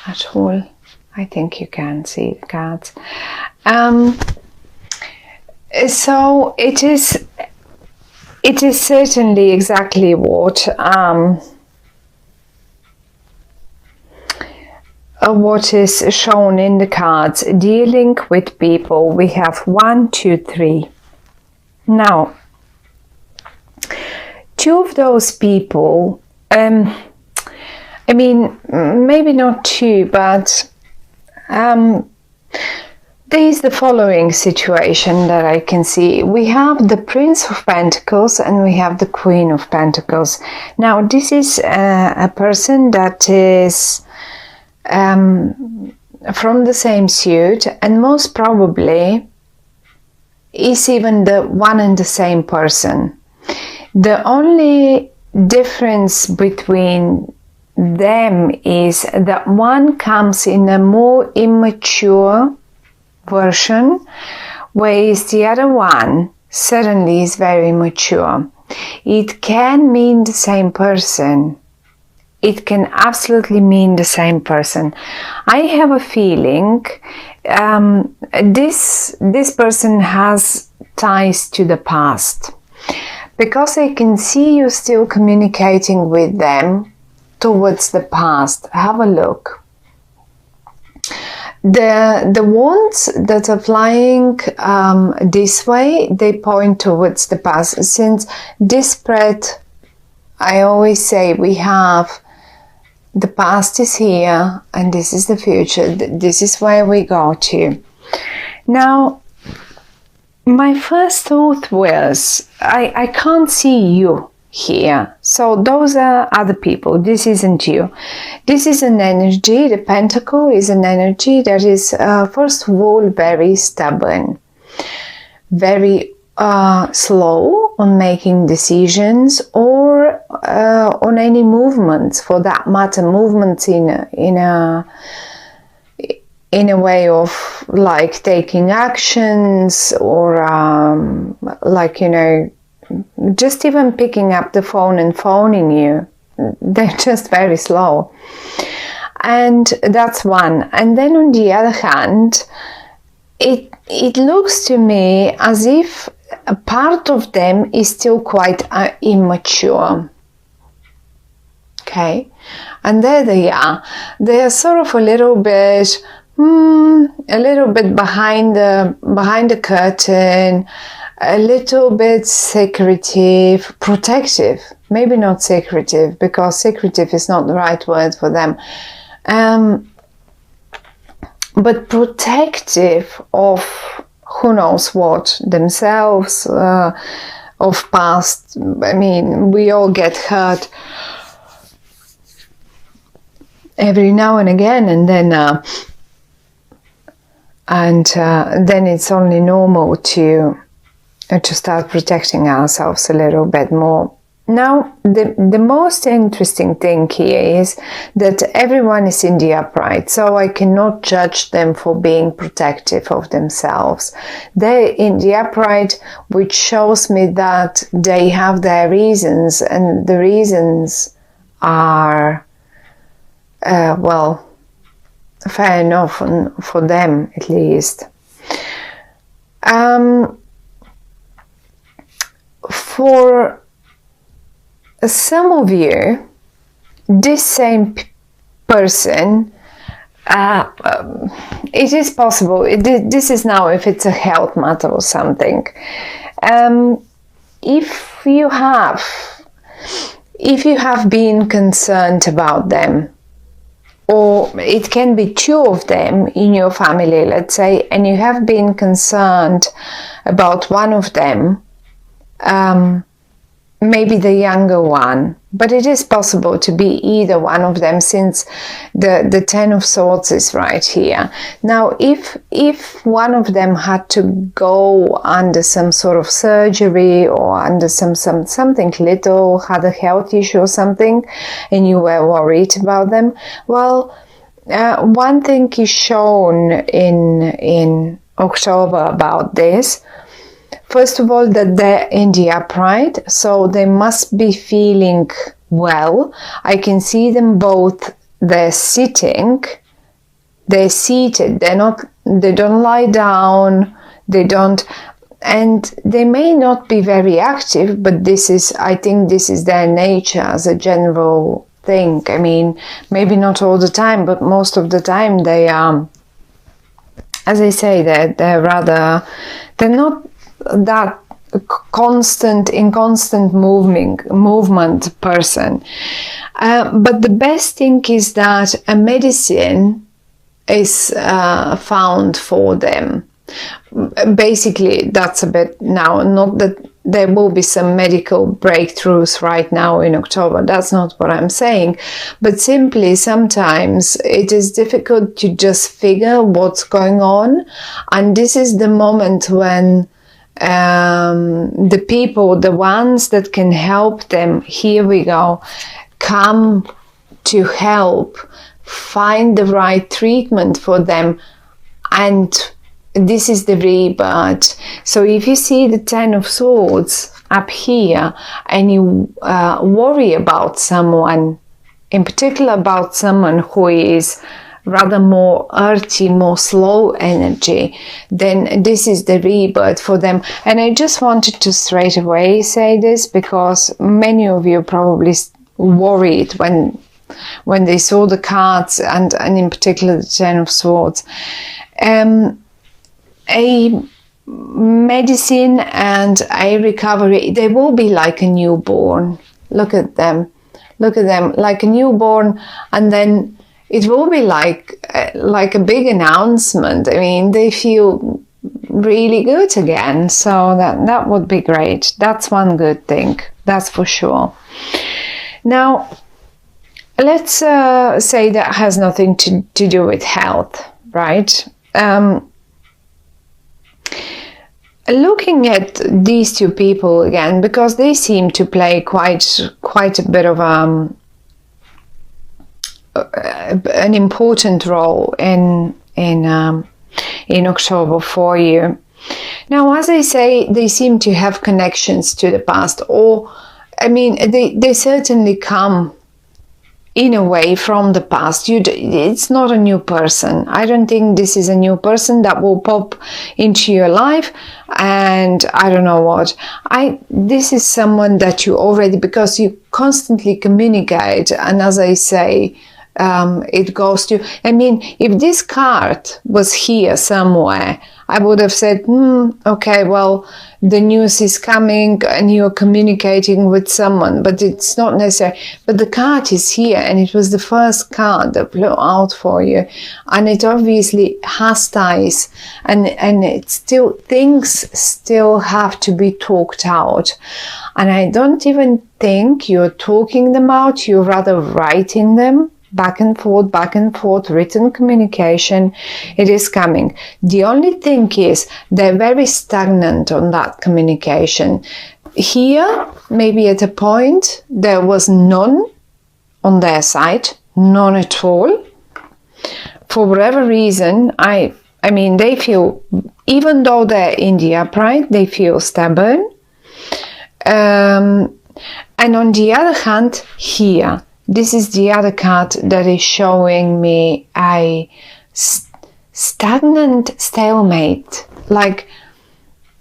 at all. I think you can see the cards. So it is certainly exactly what is shown in the cards. Dealing with people. We have 1, 2, 3. Now, 2 of those people, I mean, maybe not 2, but there is the following situation that I can see. We have the Prince of Pentacles and we have the Queen of Pentacles. Now, this is a person that is from the same suit, and most probably is even the one and the same person. The only difference between them is that one comes in a more immature version, whereas the other one suddenly is very mature. It can mean the same person. It can absolutely mean the same person. I have a feeling this person has ties to the past, because I can see you still communicating with them towards the past. Have a look. The wands that are flying this way, they point towards the past. Since this spread, I always say we have the past is here and this is the future. This is where we go to. Now, my first thought was, I can't see you here. So those are other people. This isn't you. This is an energy. The pentacle is an energy that is, first of all, very stubborn, very slow on making decisions, or on any movements, for that matter, movements in a way of like taking actions, or like, you know, just even picking up the phone and phoning you. They're just very slow. And that's one. And then on the other hand, it looks to me as if a part of them is still quite immature. Okay, and there they are. They are sort of a little bit behind the curtain, a little bit secretive, protective. Maybe not secretive, because secretive is not the right word for them. But protective of who knows what, themselves, of past. I mean, we all get hurt every now and again, and then it's only normal to start protecting ourselves a little bit more. Now, the most interesting thing here is that everyone is in the upright, so I cannot judge them for being protective of themselves. They're in the upright, which shows me that they have their reasons, and the reasons are, well, fair enough for them, at least. For some of you, this same person, it is possible, this is now if it's a health matter or something. If you have been concerned about them, or it can be 2 of them in your family, let's say, and you have been concerned about one of them, maybe the younger one, but it is possible to be either one of them, since the 10 of Swords is right here. Now, if one of them had to go under some sort of surgery, or under something little, had a health issue or something, and you were worried about them, well, one thing is shown in October about this. First of all, that they're in the upright, so they must be feeling well. I can see them both, they're sitting, they're seated, they don't lie down, they don't, and they may not be very active, but I think this is their nature as a general thing. I mean, maybe not all the time, but most of the time they are, as I say, they're not that in constant movement person. But the best thing is that a medicine is found for them. Basically, that's a bit now, not that there will be some medical breakthroughs right now in October, that's not what I'm saying, but simply sometimes it is difficult to just figure what's going on, and this is the moment when the people, the ones that can help them, here we go, come to help find the right treatment for them. And this is the rebirth. So if you see the 10 of Swords up here and you worry about someone, in particular about someone who is rather more earthy, more slow energy, then this is the rebirth for them. And I just wanted to straight away say this because many of you probably worried when they saw the cards and in particular the 10 of Swords. A medicine and a recovery, they will be like a newborn. Look at them, like a newborn, and then it will be like a big announcement. I mean, they feel really good again, so that would be great. That's one good thing, that's for sure. Now, let's say that has nothing to do with health, right? Looking at these two people again, because they seem to play quite a bit of an important role in October for you. Now, as I say, they seem to have connections to the past, or I mean, they certainly come in a way from the past. It's not a new person. I don't think this is a new person that will pop into your life and I don't know what. This is someone that you already, because you constantly communicate, and as I say, it goes to, I mean, if this card was here somewhere, I would have said, okay, well, the news is coming and you're communicating with someone, but it's not necessary. But the card is here, and it was the first card that blew out for you, and it obviously has ties, and it's still, things still have to be talked out. And I don't even think you're talking them out, you're rather writing them. Back and forth, written communication, it is coming. The only thing is they're very stagnant on that communication. Here, maybe at a point, there was none on their side, none at all. For whatever reason, I mean, they feel, even though they're in the upright, they feel stubborn. And on the other hand, here, this is the other card that is showing me a stagnant stalemate. Like,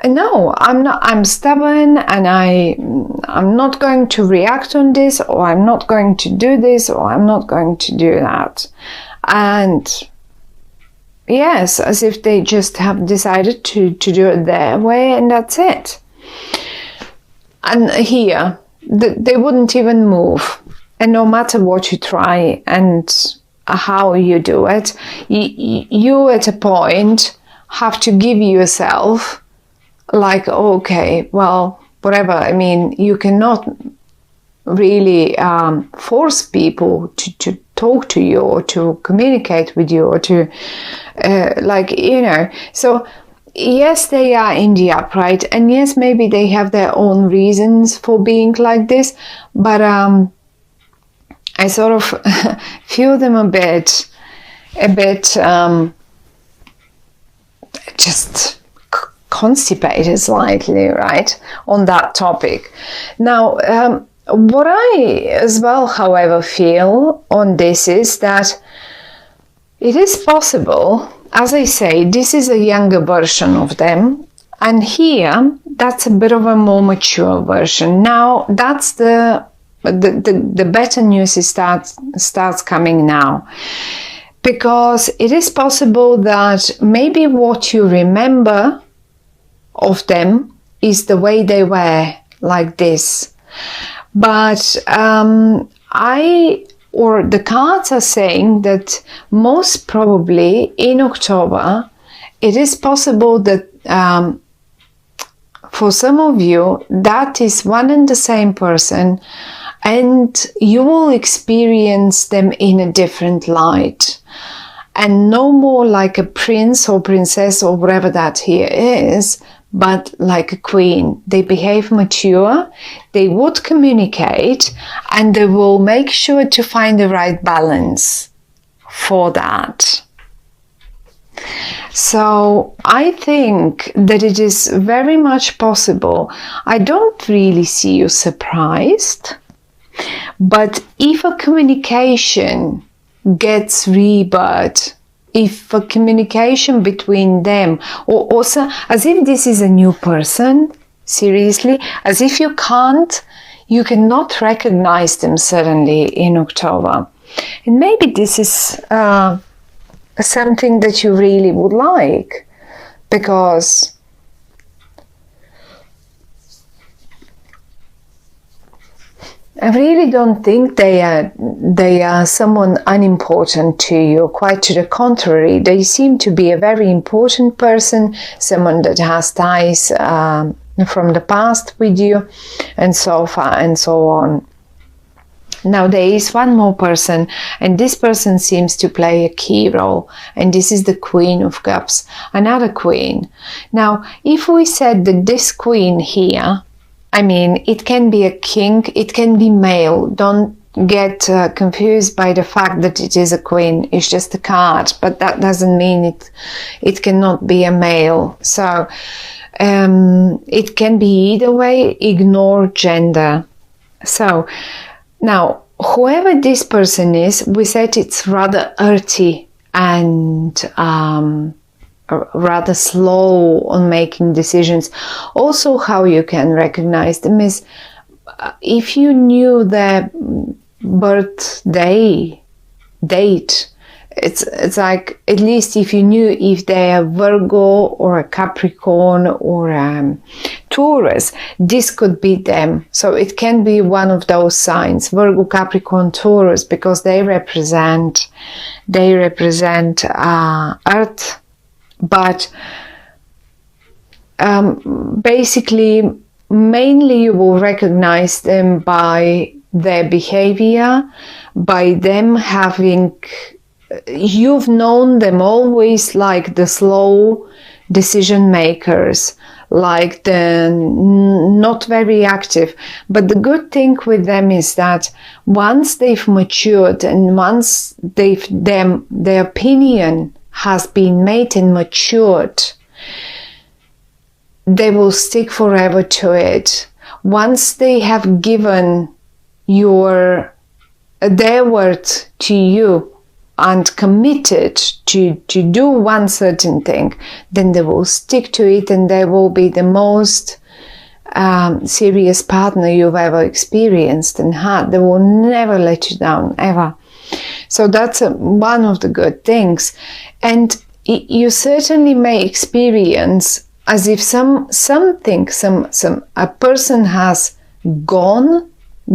no, I'm stubborn, and I'm not going to react on this, or I'm not going to do this, or I'm not going to do that. And yes, as if they just have decided to do it their way, and that's it. And here, they wouldn't even move. And no matter what you try and how you do it, you at a point have to give yourself like, okay, well, whatever. I mean, you cannot really force people to talk to you or to communicate with you or to, So, yes, they are in the upright, and yes, maybe they have their own reasons for being like this, but I sort of feel them a bit just constipated slightly, right, on that topic. Now, what I as well, however, feel on this is that It is possible, as I say, this is a younger version of them. And here, that's a bit of a more mature version. Now, that's the better news starts coming now. Because it is possible that maybe what you remember of them is the way they were, like this. But the cards are saying that most probably in October, it is possible that for some of you, that is one and the same person, and you will experience them in a different light. And no more like a prince or princess or whatever that here is, but like a queen. They behave mature, they would communicate, and they will make sure to find the right balance for that. So I think that it is very much possible. I don't really see you surprised, but if a communication gets rebirth, if a communication between them, or also as if this is a new person, seriously, as if you cannot recognize them suddenly in October. And maybe this is something that you really would like, because I really don't think they are someone unimportant to you. Quite to the contrary, they seem to be a very important person, someone that has ties from the past with you, and so far and so on. Now there is one more person, and this person seems to play a key role, and this is the Queen of Cups, another queen. Now, if we said that this queen here, I mean, it can be a king, it can be male. Don't get confused by the fact that it is a queen. It's just a card, but that doesn't mean it cannot be a male. So it can be either way. Ignore gender. So now, whoever this person is, we said it's rather earthy and rather slow on making decisions. Also, how you can recognize them is if you knew their birthday date. It's like, at least if you knew if they are Virgo or a Capricorn or a Taurus, this could be them. So it can be one of those signs, Virgo, Capricorn, Taurus, because they represent Earth. But basically, mainly you will recognize them by their behavior, by them having, you've known them always like the slow decision makers, like the not very active. But the good thing with them is that once they've matured and once their opinion has been made and matured, they will stick forever to it. Once they have given their word to you and committed to do one certain thing, then they will stick to it, and they will be the most serious partner you've ever experienced and had. They will never let you down, ever. So that's one of the good things. And you certainly may experience as if a person has gone,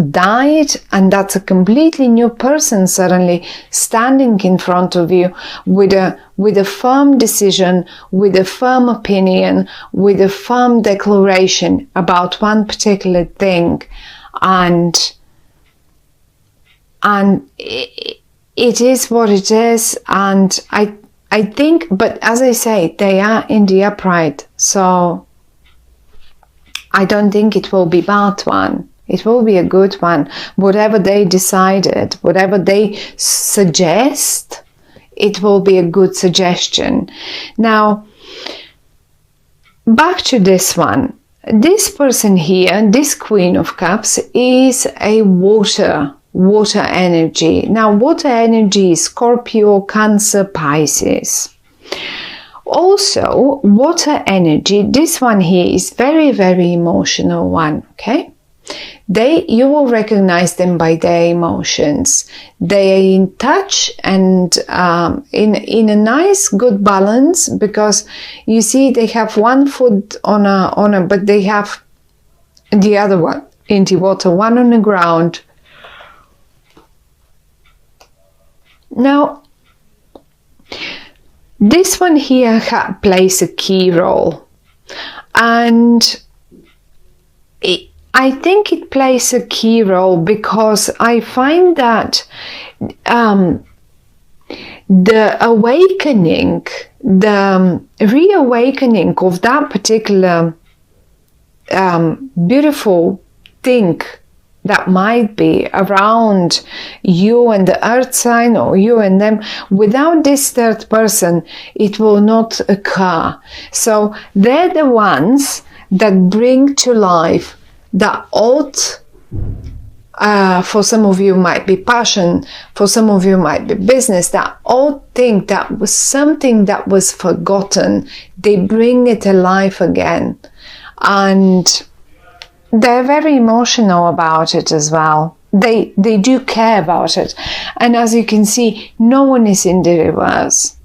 died, and that's a completely new person suddenly standing in front of you with a firm decision, with a firm opinion, with a firm declaration about one particular thing. And it is what it is. And I think, but as I say, they are in the upright, so I don't think it will be a bad one. It will be a good one. Whatever they decided, whatever they suggest, it will be a good suggestion. Now, back to this one. This person here, this Queen of Cups, is a water water energy. Now, water energy is Scorpio, Cancer, Pisces. Also, water energy, this one here is very, very emotional one, okay? You will recognize them by their emotions. They are in touch and in a nice, good balance, because you see they have one foot on a, but they have the other one in the water, one on the ground. Now, this one here plays a key role, and I think it plays a key role because I find that the awakening, the reawakening of that particular beautiful thing that might be around you and the earth sign, or you and them, without this third person, it will not occur. So they're the ones that bring to life that old, for some of you might be passion, for some of you might be business, that old thing that was something that was forgotten, they bring it alive again. And they're very emotional about it as well. They do care about it. And as you can see, no one is in the reverse.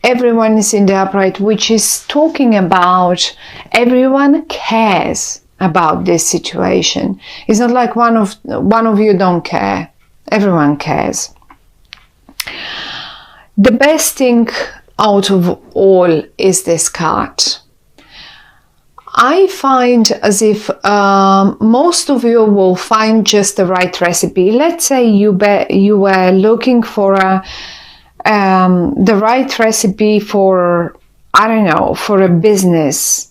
Everyone is in the upright, which is talking about everyone cares about this situation. It's not like one of you don't care. Everyone cares. The best thing out of all is this card. I find as if most of you will find just the right recipe. Let's say you were looking for the right recipe for, I don't know, for a business,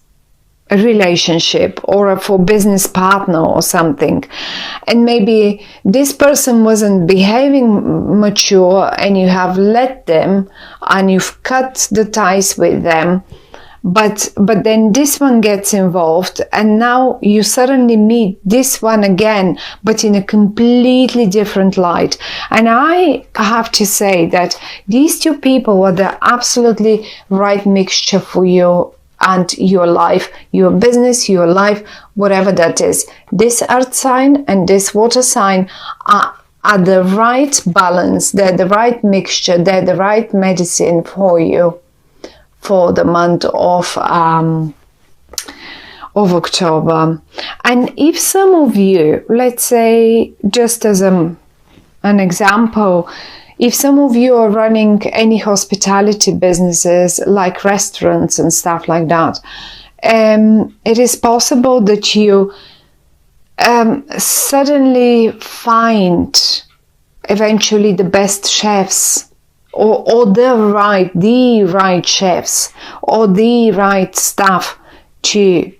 a relationship, or for business partner or something, and maybe this person wasn't behaving mature and you have let them and you've cut the ties with them, but then this one gets involved and now you suddenly meet this one again, but in a completely different light. And I have to say that these two people are the absolutely right mixture for you and your life, your business, your life, whatever that is. This earth sign and this water sign are the right balance. They're the right mixture. They're the right medicine for you for the month of October. And if some of you, let's say, just as an example, if some of you are running any hospitality businesses like restaurants and stuff like that, it is possible that you suddenly find eventually the best chefs, or the right chefs, or the right staff to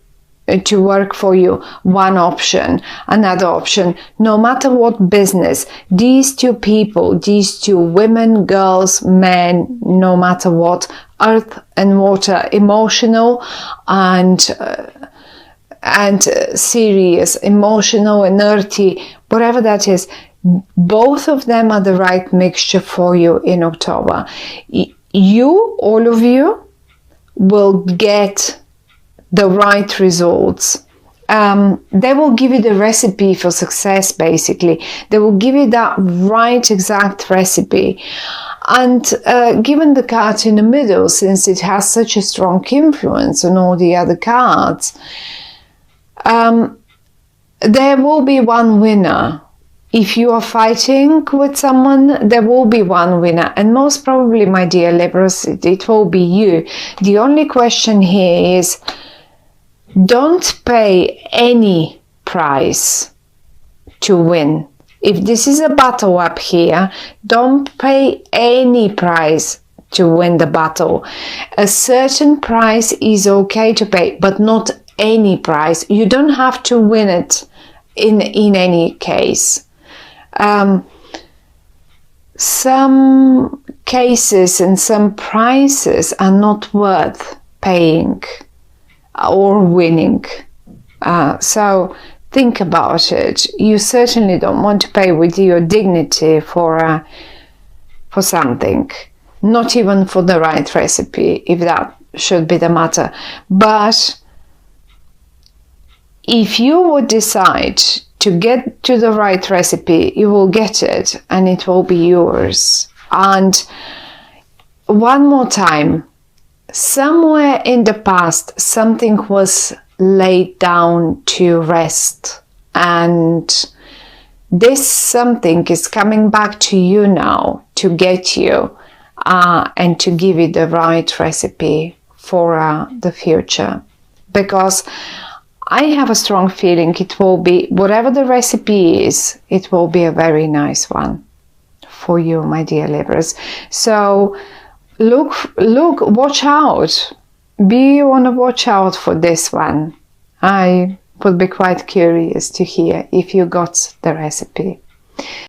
work for you. One option. Another option, no matter what business, these two people, these two women, girls, men, no matter what, earth and water, emotional and serious, emotional and earthy, whatever that is, both of them are the right mixture for you in October. You, all of you, will get the right results. They will give you the recipe for success, basically. They will give you that right exact recipe. And given the card in the middle, since it has such a strong influence on all the other cards, there will be one winner. If you are fighting with someone, there will be one winner. And most probably, my dear Libras, it will be you. The only question here is, don't pay any price to win. If this is a battle up here, don't pay any price to win the battle. A certain price is okay to pay, but not any price. You don't have to win it in any case. Some cases and some prices are not worth paying or winning. So think about it. You certainly don't want to pay with your dignity for something, not even for the right recipe, if that should be the matter. But if you would decide to get to the right recipe, you will get it and it will be yours. And one more time, somewhere in the past, something was laid down to rest, and this something is coming back to you now to get you and to give you the right recipe for the future. Because I have a strong feeling it will be, whatever the recipe is, it will be a very nice one for you, my dear Libras. So look, watch out. Be on a watch out for this one. I would be quite curious to hear if you got the recipe.